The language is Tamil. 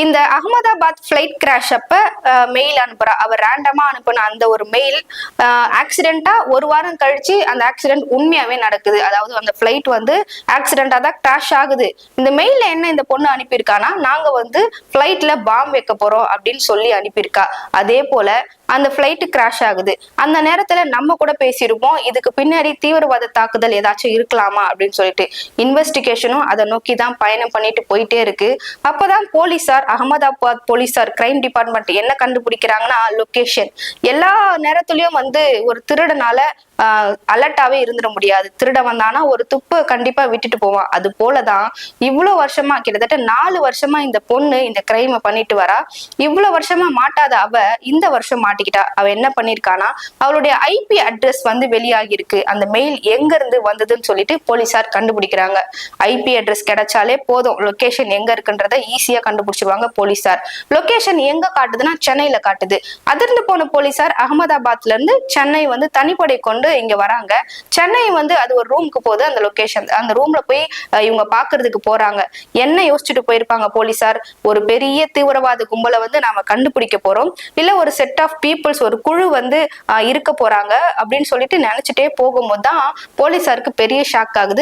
இந்த அகமதாபாத் ஃபிளைட் கிராஷ் அப்ப மெயில் அனுப்புறா. அவர் ரேண்டமா அனுப்புன அந்த ஒரு மெயில் ஆக்சிடென்டா ஒரு வாரம் கழிச்சு அந்த ஆக்சிடென்ட் உண்மையாவே நடக்குது. அதாவது அந்த ஃபிளைட் வந்து ஆக்சிடென்டா தான் கிராஷ் ஆகுது. இந்த மெயில்ல என்ன இந்த பொண்ணு அனுப்பியிருக்கானா, நாங்க வந்து ஃபிளைட்ல பாம் வைக்க போறோம் அப்படின்னு சொல்லி அனுப்பியிருக்கா. அதே போல அந்த ஃபிளைட் கிராஷ் ஆகுது. அந்த நேரத்துல நம்ம கூட பேசியிருப்போம், இதுக்கு பின்னாடி தீவிரவாத தாக்குதல் ஏதாச்சும் இருக்கலாமா அப்படின்னு சொல்லிட்டு. இன்வெஸ்டிகேஷனும் அதை நோக்கி தான் பயணம் பண்ணிட்டு போயிட்டே இருக்கு. அப்பதான் போலீசார், அகமதாபாத் போலீசார் கிரைம் டிபார்ட்மெண்ட் என்ன கண்டுபிடிக்கிறாங்கன்னா, லொகேஷன். எல்லா நேரத்திலயும் வந்து ஒரு திருடனால அலர்ட்டாவே இருந்துட முடியாது. திருட வந்தானா ஒரு துப்பு கண்டிப்பா விட்டுட்டு போவான். அது போலதான் இவ்வளவு வருஷமா, கிட்டத்தட்ட 4 வருஷமா இந்த பொண்ணு இந்த கிரைமை பண்ணிட்டு வரா. இவ்வளவு வருஷமா மாட்டாத அவ இந்த வருஷம் மாட்டிக்கிட்டா. அவ என்ன பண்ணிருக்கானா, அவளுடைய ஐபி அட்ரஸ் வந்து வெளியாகி இருக்கு. அந்த மெயில் எங்க இருந்து வந்ததுன்னு சொல்லிட்டு போலீசார் கண்டுபிடிக்கிறாங்க. ஐபி அட்ரஸ் கிடைச்சாலே போதும், லொகேஷன் எங்க இருக்குன்றத ஈஸியா கண்டுபிடிச்சிருவாங்க போலீசார். லொகேஷன் எங்க காட்டுதுன்னா சென்னையில காட்டுது. அதிர்ந்து போன போலீசார் அகமதாபாத்ல இருந்து சென்னை வந்து தனிப்படை கொண்டு இங்க வராங்க. சென்னை வந்து அது ஒரு ரூமுக்கு போகுது. அந்த லொகேஷன், அந்த ரூம்ல போய் இவங்க பாக்குறதுக்கு போறாங்க. என்ன யோசிச்சுட்டு போயிருப்பாங்க போலீசார், ஒரு பெரிய தீவிரவாத கும்பலை வந்து நாம கண்டுபிடிக்க போறோம், இல்ல ஒரு செட் ஆஃப் பீப்புள்ஸ், ஒரு குழு வந்து இருக்க போறாங்க அப்படின்னு சொல்லிட்டு நினைச்சிட்டே போகும்போது தான் போலீசாருக்கு பெரிய ஷாக் ஆகுது.